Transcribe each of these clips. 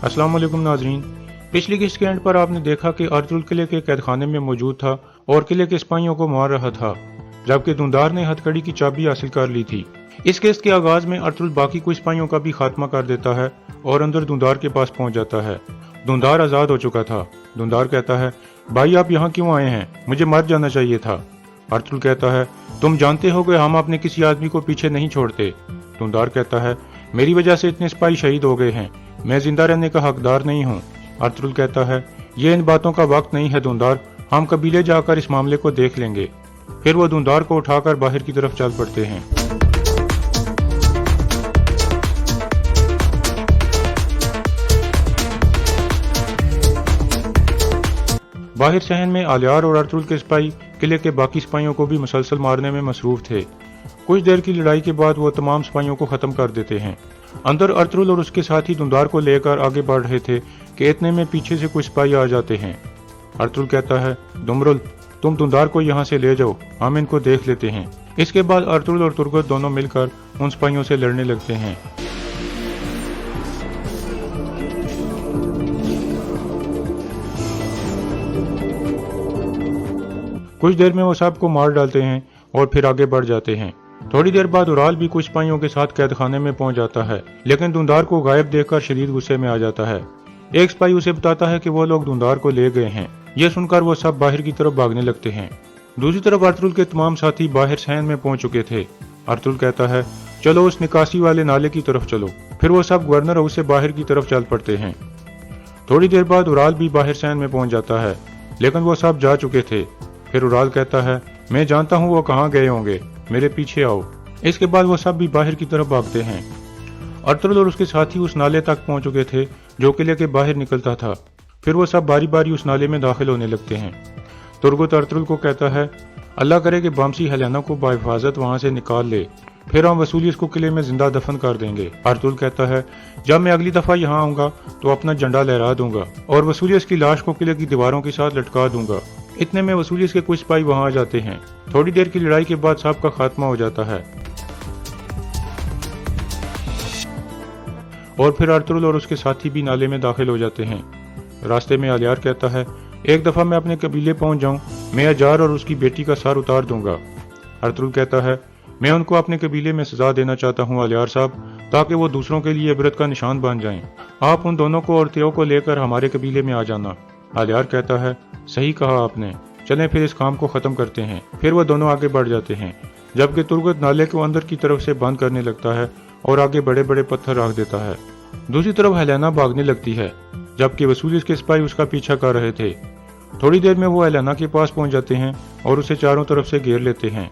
अस्सलाम वालेकुम नाजरीन। पिछली किस्त के एंड पर आपने देखा कि अर्तुल किले के कैदखाने में मौजूद था और किले के सिपाहियों को मार रहा था, जबकि दुंदार ने हथकड़ी की चाबी हासिल कर ली थी। इस किस्त के आगाज में अर्तुल बाकी कुछ सिपाहियों का भी खात्मा कर देता है और अंदर दुंदार के पास पहुंच जाता है। दुंदार आजाद हो चुका था। दुंदार कहता है, भाई आप यहाँ क्यों आए हैं? मुझे मर जाना चाहिए था। अर्तुल कहता है, तुम जानते हो कि हम अपने किसी आदमी को पीछे नहीं छोड़ते। दुंदार कहता है, मेरी वजह से इतने सिपाही शहीद हो गए हैं, मैं जिंदा रहने का हकदार नहीं हूँ। अर्तुल कहता है, ये इन बातों का वक्त नहीं है दुंदार, हम कबीले जाकर इस मामले को देख लेंगे। फिर वो दुंदार को उठाकर बाहर की तरफ चल पड़ते हैं। बाहर सहन में आलियार और अर्तुल के सिपाही किले के बाकी सिपाहियों को भी मुसलसल मारने में मसरूफ थे। कुछ देर की लड़ाई के बाद वो तमाम सिपाहियों को खत्म कर देते हैं। अंदर अर्तुल और उसके साथी दुंदार को लेकर आगे बढ़ रहे थे कि इतने में पीछे से कुछ सिपाही आ जाते हैं। अर्तुल कहता है, दुमरुल तुम दुंदार को यहाँ से ले जाओ, हम इनको देख लेते हैं। इसके बाद अर्तुल और तुर्गत दोनों मिलकर उन सिपाहियों से लड़ने लगते हैं। कुछ देर में वो सबको मार डालते हैं और फिर आगे बढ़ जाते हैं। थोड़ी देर बाद उराल भी कुछ सिपाहियों के साथ कैदखाने में पहुंच जाता है, लेकिन दुंदार को गायब देखकर शदीद गुस्से में आ जाता है। एक सिपाही उसे बताता है कि वो लोग दुंदार को ले गए हैं। यह सुनकर वो सब बाहर की तरफ भागने लगते हैं। दूसरी तरफ अर्तुल के तमाम साथी बाहर सहन में पहुंच चुके थे। अर्तुल कहता है, चलो उस निकासी वाले नाले की तरफ चलो। फिर वो सब गवर्नर हाउस से बाहर की तरफ चल पड़ते हैं। थोड़ी देर बाद उराल भी बाहर सहन में पहुंच जाता है, लेकिन वो सब जा चुके थे। फिर उराल कहता है, मैं जानता हूँ वो कहाँ गए होंगे, मेरे पीछे आओ। इसके बाद वो सब भी बाहर की तरफ भागते हैं। अर्तुल और उसके साथी उस नाले तक पहुंच चुके थे जो किले के बाहर निकलता था। फिर वो सब बारी बारी उस नाले में दाखिल होने लगते हैं। तुर्गत अर्तुल को कहता है, अल्लाह करे कि बमसी हेलेना को बाहिफाजत वहां से निकाल ले, फिर हम वसूलियस को किले में जिंदा दफन कर देंगे। अर्तुल कहता है, जब मैं अगली दफा यहाँ आऊंगा तो अपना झंडा लहरा दूंगा और वसूलियस की लाश को किले की दीवारों के साथ लटका दूंगा। इतने में वसूलियस के कुछ सिपाही वहां आ जाते हैं। थोड़ी देर की लड़ाई के बाद सब का खात्मा हो जाता है और फिर अर्तुल और उसके साथी भी नाले में दाखिल हो जाते हैं। रास्ते में आलियार कहता है, एक दफा मैं अपने कबीले पहुंच जाऊं, मैं अजार और उसकी बेटी का सर उतार दूंगा। अर्तुल कहता है, मैं उनको अपने कबीले में सजा देना चाहता हूं आलियार साहब, ताकि वो दूसरों के लिए इबरत का निशान बन जाएं। आप उन दोनों को और तेओ को लेकर हमारे कबीले में आ जाना। आलियार कहता है, सही कहा आपने, चलें फिर इस काम को खत्म करते हैं। फिर वो दोनों आगे बढ़ जाते हैं, जबकि तुर्गत नाले को अंदर की तरफ से बंद करने लगता है और आगे बड़े बड़े पत्थर रख देता है। दूसरी तरफ हेलेना भागने लगती है, जबकि वसूलियस के सिपाही उसका पीछा कर रहे थे। थोड़ी देर में वो हेलेना के पास पहुंच जाते हैं और उसे चारों तरफ से घेर लेते हैं।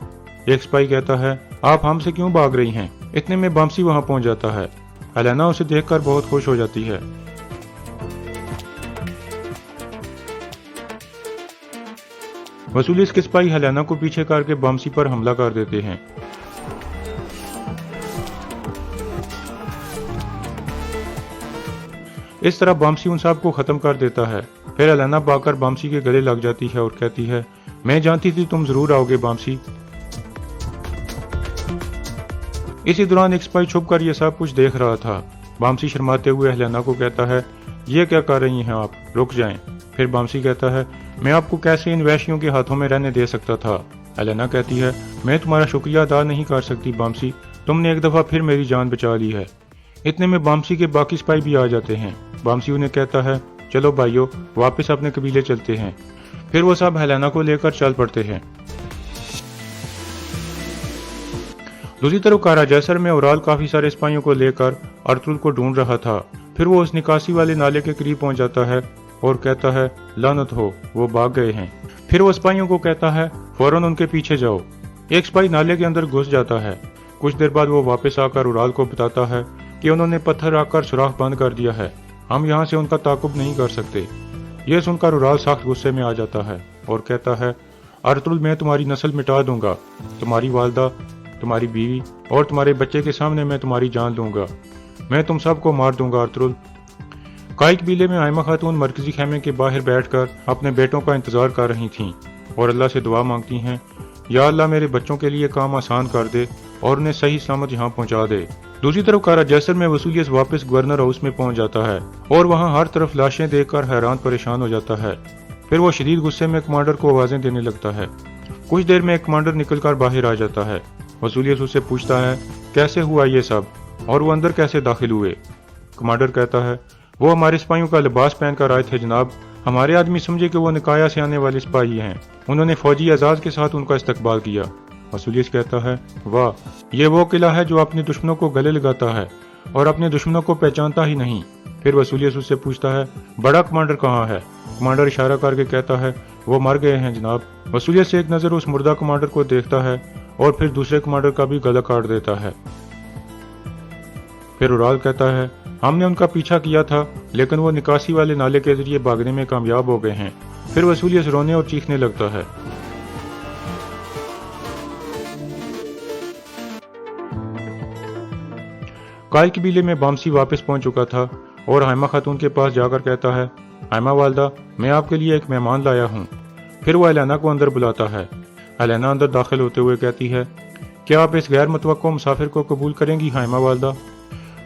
एक सिपाही कहता है, आप हमसे क्यों भाग रही हैं? इतने में बमसी वहां पहुंच जाता है। हेलेना उसे देखकर बहुत खुश हो जाती है। वसूलियस के सिपाही हेलेना को पीछे करके बमसी पर हमला कर देते हैं। इस तरह बमसी उन सब को खत्म कर देता है। फिर हेलेना भागकर बमसी के गले लग जाती है और कहती है, मैं जानती थी तुम जरूर आओगे बमसी। इसी दौरान एक सिपाही छुप कर यह सब कुछ देख रहा था। बमसी शर्माते हुए हेलेना को कहता है, ये क्या कर रही हैं आप, रुक जाएं। फिर बमसी कहता है, मैं आपको कैसे इन वैश्यों के हाथों में रहने दे सकता था। हेलेना कहती है, मैं तुम्हारा शुक्रिया अदा नहीं कर सकती बमसी, तुमने एक दफा फिर मेरी जान बचा ली है। इतने में बमसी के बाकी सिपाही भी आ जाते हैं। बमसी उन्हें कहता है, चलो भाइयों वापस अपने कबीले चलते हैं। फिर वो सब हेलेना को लेकर चल पड़ते हैं। दूसरी तरफ कारा जैसर में उराल काफी सारे सिपाहियों को लेकर अर्तुल को ढूंढ रहा था। फिर वो उस निकासी वाले नाले के करीब पहुंच जाता है और कहता है, लानत हो, वो भाग गए हैं। फिर वो सिपाहियों को कहता है, फौरन उनके पीछे जाओ। एक सिपाही नाले के अंदर घुस जाता है। कुछ देर बाद वो वापस आकर उराल को बताता है कि उन्होंने पत्थर रखकर सुराख बंद कर दिया है, हम यहाँ से उनका ताकुब नहीं कर सकते। यह सुनकर उराल सख्त गुस्से में आ जाता है और कहता है, अर्तुल मैं तुम्हारी नस्ल मिटा दूंगा, तुम्हारी वालदा, तुम्हारी बीवी और तुम्हारे बच्चे के सामने मैं तुम्हारी जान लूंगा, मैं तुम सबको मार दूंगा अर्तुल। काई कबीले में आयमा खातून मरकजी खेमे के बाहर बैठकर अपने बेटों का इंतजार कर रही थीं और अल्लाह से दुआ मांगती हैं, या अल्लाह मेरे बच्चों के लिए काम आसान कर दे और उन्हें सही सलामत यहाँ पहुँचा दे। दूसरी तरफ कारा जैसर में वसूलियत वापस गवर्नर हाउस में पहुंच जाता है और वहां हर तरफ लाशें देखकर हैरान परेशान हो जाता है। फिर वो शदीद गुस्से में कमांडर को आवाजें देने लगता है। कुछ देर में कमांडर निकलकर बाहर आ जाता है। वसूलियत उससे पूछता है कैसे हुआ ये सब और वो अंदर कैसे दाखिल हुए। कमांडर कहता है वो हमारे सिपाहियों का लिबास पहनकर आए थे जनाब। हमारे आदमी समझे कि वो निकाया से आने वाले सिपाही हैं। उन्होंने फौजी एजाज के साथ उनका इस्तकबाल किया। वसूलियत कहता है वाह, ये वो किला है जो अपने दुश्मनों को गले लगाता है और अपने दुश्मनों को पहचानता ही नहीं। फिर वसूलियत उससे पूछता है बड़ा कमांडर कहाँ है। कमांडर इशारा करके कहता है वो मर गए हैं जनाब। वसूलियत से एक नज़र उस मुर्दा कमांडर को देखता है और फिर दूसरे कमांडर का भी गला काट देता है। फिर उराल कहता है हमने उनका पीछा किया था लेकिन वो निकासी वाले नाले के जरिए भागने में कामयाब हो गए हैं। फिर वसूलियत रोने और चीखने लगता है। कायल कबीले में बामसी वापस पहुंच चुका था और हाइमा खातून के पास जाकर कहता है हाइमा वालदा, मैं आपके लिए एक मेहमान लाया हूँ। फिर वो एलेना को अंदर बुलाता है। एलेना अंदर दाखिल होते हुए कहती है क्या आप इस गैर मुतवक्को मुसाफिर को कबूल करेंगी हाइमा वालदा।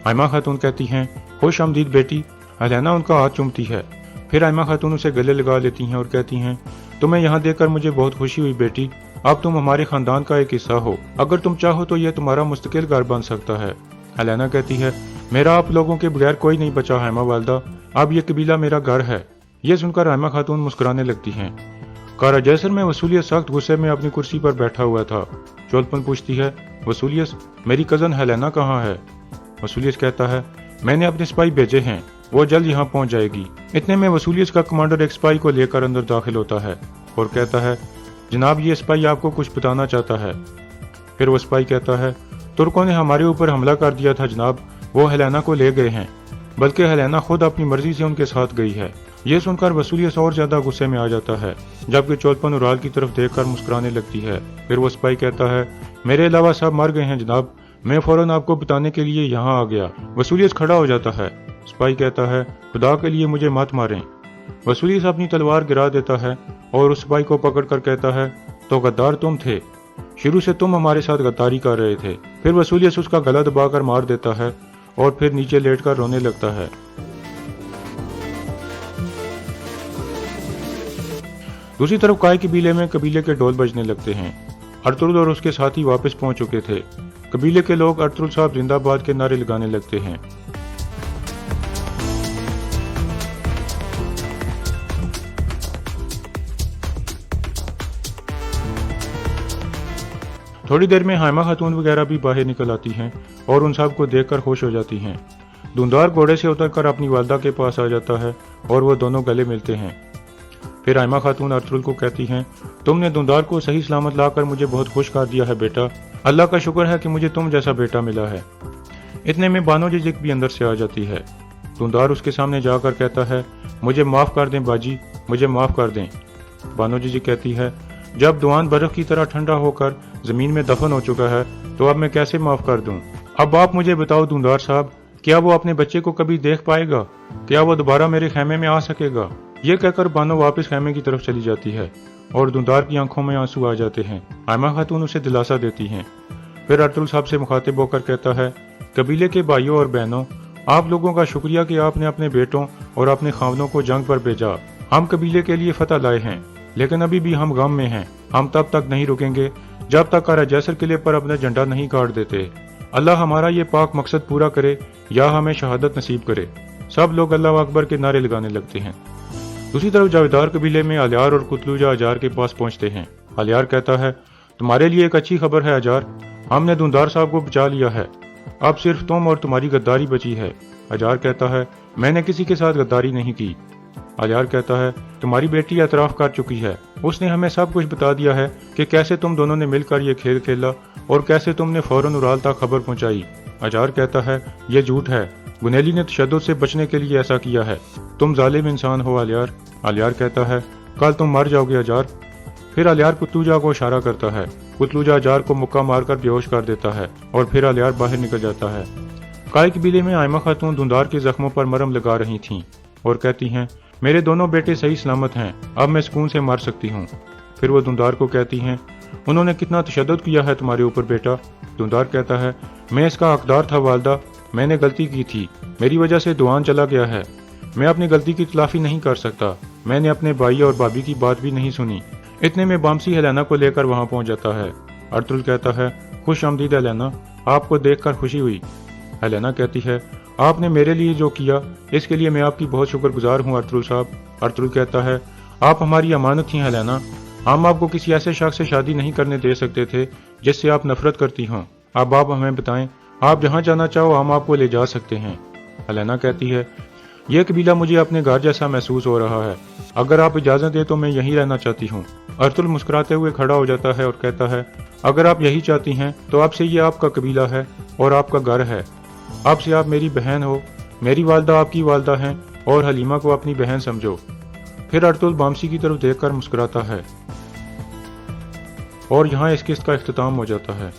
हाइमा खातून कहती हैं खुश आमदीद बेटी। एलेना उनका हाथ चूमती है। फिर हाइमा खातून उसे गले लगा लेती हैं और कहती हैं तुम्हें यहाँ देखकर मुझे बहुत खुशी हुई बेटी। अब तुम हमारे खानदान का एक हिस्सा हो। अगर तुम चाहो तो यह तुम्हारा मुस्तकिल घर बन सकता है। एलेना कहती है मेरा आप लोगों के बगैर कोई नहीं बचा हाइमा वालदा। अब ये कबीला मेरा घर है। यह सुनकर हाइमा खातून मुस्कुराने लगती हैं। कारा जैसर में वसूलियत सख्त गुस्से में अपनी कुर्सी पर बैठा हुआ था। चोलपन पूछती है वसूलियत, मेरी कजन हेलेना कहाँ है। वसूलियत कहता है मैंने अपने सिपाही भेजे हैं, वो जल्द यहाँ पहुँच जाएगी। इतने में वसूलियत का कमांडर एक सिपाही को लेकर अंदर दाखिल होता है और कहता है जनाब ये सिपाही आपको कुछ बताना चाहता है। फिर वो सिपाही कहता है तुर्कों ने हमारे ऊपर हमला कर दिया था जनाब। वो हेलेना को ले गए हैं, बल्कि हेलेना खुद अपनी मर्जी से उनके साथ गई है। ये सुनकर वसूलियत और ज्यादा गुस्से में आ जाता है, जबकि चोलपन उराल की तरफ देखकर मुस्कुराने लगती है। फिर वो सिपाही कहता है मेरे अलावा सब मर गए हैं जनाब, मैं फौरन आपको बताने के लिए यहाँ आ गया। वसूलियत खड़ा हो जाता है। सिपाही कहता है खुदा के लिए मुझे मत मारें। वसूलियत अपनी तलवार गिरा देता है और उस सिपाही को पकड़कर कहता है तो गद्दार तुम थे, शुरू से तुम हमारे साथ गद्दारी कर रहे थे। फिर वसूलियत उसका गला दबाकर मार देता है और फिर नीचे लेटकर रोने लगता है। दूसरी तरफ काय कबीले में कबीले के ढोल बजने लगते हैं। अर्तुरुल और उसके साथी वापस पहुंच चुके थे। कबीले के लोग अर्तुरुल साहब जिंदाबाद के नारे लगाने लगते हैं। थोड़ी देर में हाइमा खातून वगैरह भी बाहर निकल आती हैं और उन सब को देखकर खुश हो जाती हैं। धुंधार घोड़े से उतरकर अपनी वालदा के पास आ जाता है और वो दोनों गले मिलते हैं। फिर हाइमा खातून अर्तुरुल को कहती हैं तुमने धुंधार को सही सलामत लाकर मुझे बहुत खुश कर दिया है बेटा। अल्लाह का शुक्र है कि मुझे तुम जैसा बेटा मिला है। इतने में बानो जिजिक भी अंदर से आ जाती है। धुंधार उसके सामने जाकर कहता है मुझे माफ कर दें बाजी, मुझे माफ कर दें। बानो जिजिक कहती है जब दुआन बर्फ की तरह ठंडा होकर जमीन में दफन हो चुका है तो अब मैं कैसे माफ कर दूं। अब आप मुझे बताओ धुंधार साहब, क्या वो अपने बच्चे को कभी देख पाएगा? क्या वो दोबारा मेरे खेमे में आ सकेगा? ये कहकर बानो वापस खेमे की तरफ चली जाती है और धुंधार की आंखों में आंसू आ जाते हैं। हाइमा खातून उसे दिलासा देती हैं। फिर अर्तुरुल साहब से मुखातिब होकर कहता है कबीले के भाइयों और बहनों, आप लोगों का शुक्रिया कि आपने अपने बेटों और अपने खावनों को जंग पर भेजा। हम कबीले के लिए फतह लाए हैं, लेकिन अभी भी हम गम में हैं। हम तब तक नहीं रुकेंगे जब तक कारा जैसर किले पर अपना झंडा नहीं गाड़ देते। अल्लाह हमारा ये पाक मकसद पूरा करे या हमें शहादत नसीब करे। सब लोग अल्लाह अकबर के नारे लगाने लगते हैं। दूसरी तरफ जावेदार कबीले में अलियार और कुतलूजा अजार के पास पहुंचते हैं। अलियार कहता है तुम्हारे लिए एक अच्छी खबर है अजार, हमने धुंधार साहब को बचा लिया है। अब सिर्फ तुम और तुम्हारी गद्दारी बची है। अजार कहता है मैंने किसी के साथ गद्दारी नहीं की। अलियार कहता है तुम्हारी बेटी एतराफ कर चुकी है, उसने हमें सब कुछ बता दिया है कि कैसे तुम दोनों ने मिलकर ये खेल खेला और कैसे तुमने फौरन उराल तक खबर पहुंचाई। अजार कहता है ये झूठ है, गुनेली ने तशद्दुद से बचने के लिए ऐसा किया है। तुम जालिम इंसान हो अलियार। अलियार कहता है कल तुम मर जाओगे अजार। फिर अलियार कुतलूजा को इशारा करता है। कुतलूजा अजार को मुक्का मारकर बेहोश कर देता है और फिर अलियार बाहर निकल जाता है। काय कबीले में हाइमा खातून धुंधार के जख्मों पर मरहम लगा रही थीं और कहती हैं मेरे दोनों बेटे सही सलामत हैं, अब मैं सुकून से मर सकती हूँ। फिर वो धुंधार को कहती हैं उन्होंने कितना तशद्दुद किया है तुम्हारे ऊपर बेटा। धुंधार कहता है, मैं इसका हकदार था वालदा, मैंने गलती की थी, मेरी वजह से दुआन चला गया है। मैं अपनी गलती की तलाफी नहीं कर सकता, मैंने अपने भाई और भाभी की बात भी नहीं सुनी। इतने में बामसी हेलेना को लेकर वहां पहुंच जाता है। अर्तुल कहता है, खुश आमदीद हेलेना, आपको देखकर खुशी हुई। हेलेना कहती है, आपने मेरे लिए जो किया इसके लिए मैं आपकी बहुत शुक्रगुजार हूँ अर्तुल साहब। अर्तुल कहता है, आप हमारी अमानत थी हेलेना, हम आपको किसी ऐसे शख्स से शादी नहीं करने दे सकते थे जिससे आप नफरत करती हों। अब आप हमें बताएं, आप जहां जाना चाहो हम आपको ले जा सकते हैं। हेलेना कहती है, यह कबीला मुझे अपने घर जैसा महसूस हो रहा है, अगर आप इजाजत दें तो मैं यहीं रहना चाहती हूँ। अर्तुल मुस्कुराते हुए खड़ा हो जाता है और कहता है, अगर आप यही चाहती हैं तो आपसे ये आपका कबीला है और आपका घर है, आपसे आप मेरी बहन हो, मेरी वालदा आपकी वालदा हैं और हलीमा को अपनी बहन समझो। फिर अर्तुल बामसी की तरफ देखकर मुस्कुराता है और यहाँ इस किस्त का इख्तिताम हो जाता है।